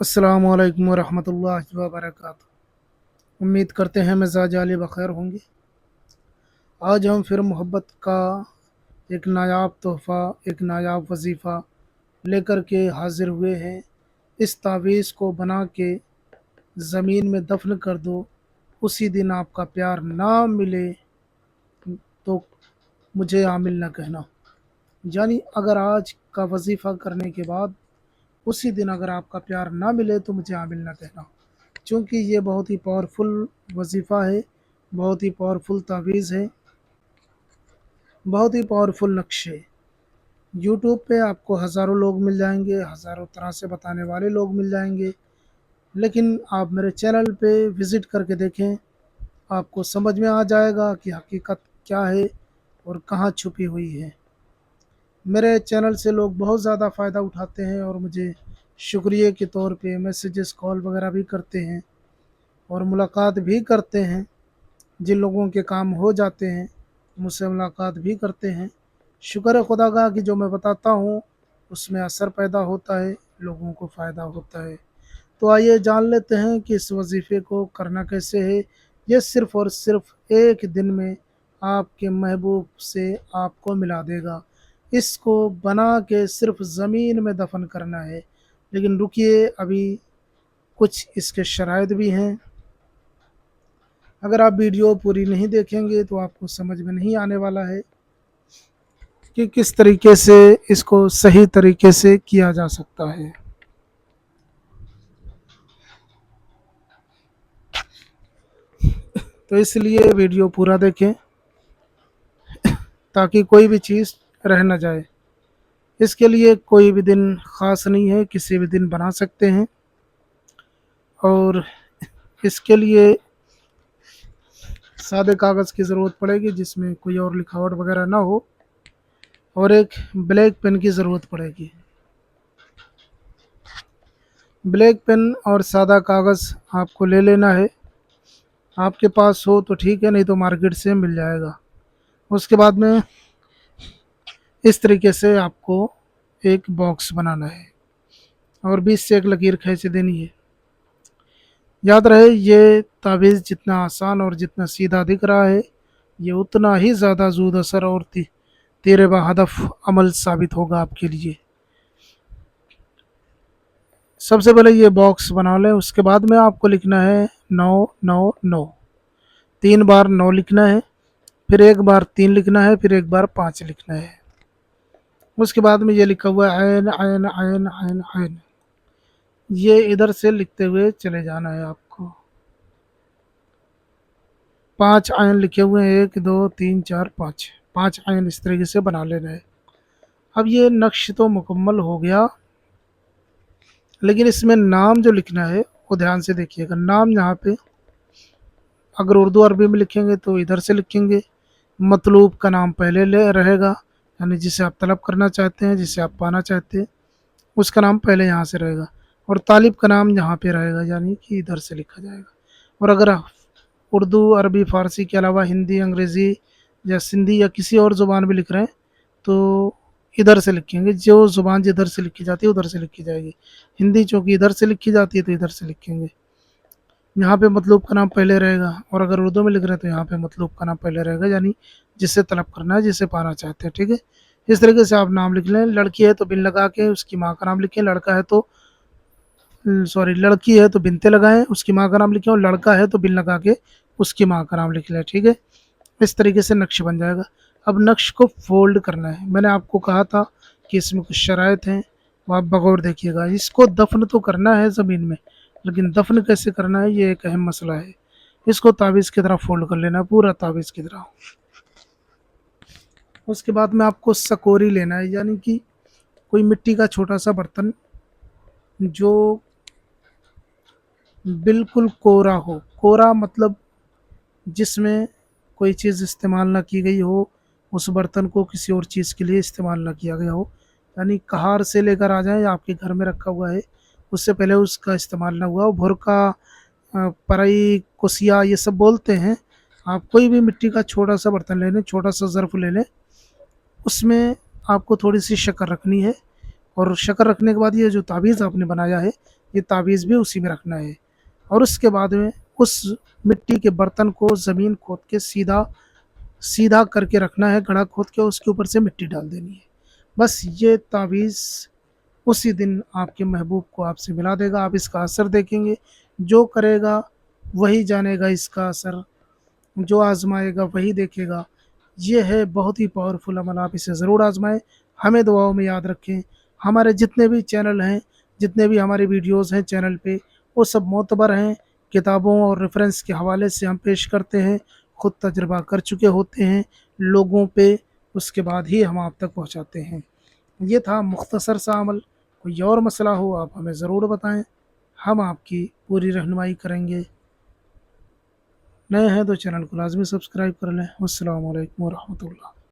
अस्सलामु अलैकुम वरहमतुल्लाहि वबरकातुहू। उम्मीद करते हैं मिजाज आली बखैर होंगे। आज हम फिर मोहब्बत का एक नायाब तोहफ़ा, एक नायाब वजीफ़ा लेकर के हाजिर हुए हैं। इस तावीज़ को बना के ज़मीन में दफन कर दो, उसी दिन आपका प्यार ना मिले तो मुझे आमिल ना कहना। यानी अगर आज का वजीफ़ा करने के बाद उसी दिन अगर आपका प्यार ना मिले तो मुझे आमिल ना कहना, क्योंकि ये बहुत ही पावरफुल वजीफ़ा है, बहुत ही पावरफुल तावीज़ है, बहुत ही पावरफुल नक्शे। यूट्यूब पे आपको हज़ारों लोग मिल जाएंगे, हज़ारों तरह से बताने वाले लोग मिल जाएंगे, लेकिन आप मेरे चैनल पे विज़िट करके देखें, आपको समझ में आ जाएगा कि हकीकत क्या है और कहाँ छुपी हुई है। मेरे चैनल से लोग बहुत ज़्यादा फ़ायदा उठाते हैं और मुझे शुक्रिया के तौर पे मैसेजेस कॉल वगैरह भी करते हैं और मुलाकात भी करते हैं। जिन लोगों के काम हो जाते हैं मुझसे मुलाकात भी करते हैं। शुक्र है खुदा का कि जो मैं बताता हूँ उसमें असर पैदा होता है, लोगों को फ़ायदा होता है। तो आइए जान लेते हैं कि इस वजीफ़े को करना कैसे है। ये सिर्फ़ और सिर्फ़ एक दिन में आपके महबूब से आपको मिला देगा। इसको बना के सिर्फ़ ज़मीन में दफ़न करना है। लेकिन रुकिए, अभी कुछ इसके शराइत भी हैं। अगर आप वीडियो पूरी नहीं देखेंगे तो आपको समझ में नहीं आने वाला है कि किस तरीके से इसको सही तरीके से किया जा सकता है। तो इसलिए वीडियो पूरा देखें ताकि कोई भी चीज़ रह ना जाए। इसके लिए कोई भी दिन ख़ास नहीं है, किसी भी दिन बना सकते हैं। और इसके लिए सादे कागज़ की ज़रूरत पड़ेगी जिसमें कोई और लिखावट वगैरह ना हो, और एक ब्लैक पेन की ज़रूरत पड़ेगी। ब्लैक पेन और सादा कागज़ आपको ले लेना है। आपके पास हो तो ठीक है, नहीं तो मार्केट से मिल जाएगा। उसके बाद में इस तरीके से आपको एक बॉक्स बनाना है और बीच से एक लकीर खींच देनी है। याद रहे, ये तावीज़ जितना आसान और जितना सीधा दिख रहा है, ये उतना ही ज़्यादा ज़ूद असर और तेरे बहदफ अमल साबित होगा आपके लिए। सबसे पहले ये बॉक्स बना लें। उसके बाद में आपको लिखना है 999। 3 बार 9 लिखना है, फिर एक बार 3 लिखना है, फिर एक बार 5 लिखना है। उसके बाद में ये लिखा हुआ है ion ion ion ion ion, ये इधर से लिखते हुए चले जाना है आपको। 5 आयन लिखे हुए हैं, 1 2 3 4 5, 5 आयन इस तरीके से बना लेना है। अब ये नक्श तो मुकम्मल हो गया, लेकिन इसमें नाम जो लिखना है वो ध्यान से देखिएगा। नाम यहाँ पे अगर उर्दू अरबी में लिखेंगे तो इधर से लिखेंगे। मतलूब का नाम पहले ले रहेगा, यानी जिसे आप तलब करना चाहते हैं, जिसे आप पाना चाहते हैं, उसका नाम पहले यहाँ से रहेगा। और तालिब का नाम यहाँ पे रहेगा, यानी कि इधर से लिखा जाएगा। और अगर आप उर्दू अरबी फ़ारसी के अलावा हिंदी अंग्रेज़ी या सिंधी या किसी और ज़ुबान में लिख रहे हैं तो इधर से लिखेंगे। जो ज़ुबान जिधर से लिखी जाती है उधर से लिखी जाएगी। हिंदी चूँकि इधर से लिखी जाती है तो इधर से लिखेंगे। यहाँ पे मतलूब का नाम पहले रहेगा, और अगर उर्दू में लिख रहे हैं तो यहाँ पे मतलूब का नाम पहले रहेगा, यानी जिसे तलब करना है, जिसे पाना चाहते हैं। ठीक है, इस तरीके से आप नाम लिख लें। लड़की है तो बिन लगा के उसकी माँ का नाम लिखें, लड़का है तो लड़की है तो बिनते लगाएं, उसकी माँ का नाम लिखें, और लड़का है तो बिन लगा के उसकी माँ का नाम लिख लें। ठीक है, इस तरीके से नक्श बन जाएगा। अब नक्श को फोल्ड करना है। मैंने आपको कहा था कि इसमें कुछ शराइत हैं, वो आप बगौर देखिएगा। इसको दफन तो करना है ज़मीन में, लेकिन दफन कैसे करना है ये एक अहम मसला है। इसको तावीज़ की तरह फोल्ड कर लेना, पूरा तावीज़ की तरह। उसके बाद में आपको सकोरी लेना है, यानी कि कोई मिट्टी का छोटा सा बर्तन जो बिल्कुल कोरा हो। कोरा मतलब जिसमें कोई चीज़ इस्तेमाल ना की गई हो, उस बर्तन को किसी और चीज़ के लिए इस्तेमाल ना किया गया हो। यानी कहार से लेकर आ जाएँ, आपके घर में रखा हुआ है, उससे पहले उसका इस्तेमाल ना हुआ हो। भुरका, पराई, कुसिया, ये सब बोलते हैं। आप कोई भी मिट्टी का छोटा सा बर्तन ले लें, छोटा सा ज़र्फ़ ले लें, उसमें आपको थोड़ी सी शक्कर रखनी है। اور شکر رکھنے کے بعد یہ جو تعویذ آپ نے بنایا ہے یہ تعویذ بھی اسی میں رکھنا ہے، اور اس کے بعد میں اس مٹی کے برتن کو زمین کھود کے سیدھا سیدھا کر کے رکھنا ہے، گڑھا کھود کے اس کے اوپر سے مٹی ڈال دینی ہے، بس یہ تعویذ اسی دن آپ کے محبوب کو آپ سے ملا دے گا۔ آپ اس کا اثر دیکھیں گے، جو کرے گا وہی جانے گا اس کا اثر، جو آزمائے گا وہی دیکھے گا۔ یہ ہے بہت ہی پاورفل عمل، آپ اسے ضرور آزمائیں، ہمیں دعاؤں میں یاد رکھیں۔ ہمارے جتنے بھی چینل ہیں، جتنے بھی ہماری ویڈیوز ہیں چینل پہ، وہ سب معتبر ہیں، کتابوں اور ریفرنس کے حوالے سے ہم پیش کرتے ہیں، خود تجربہ کر چکے ہوتے ہیں لوگوں پہ، اس کے بعد ہی ہم آپ تک پہنچاتے ہیں۔ یہ تھا مختصر سا عمل، کوئی اور مسئلہ ہو آپ ہمیں ضرور بتائیں، ہم آپ کی پوری رہنمائی کریں گے۔ نئے ہیں تو چینل کو لازمی سبسکرائب کر لیں۔ السلام علیکم ورحمۃ اللہ۔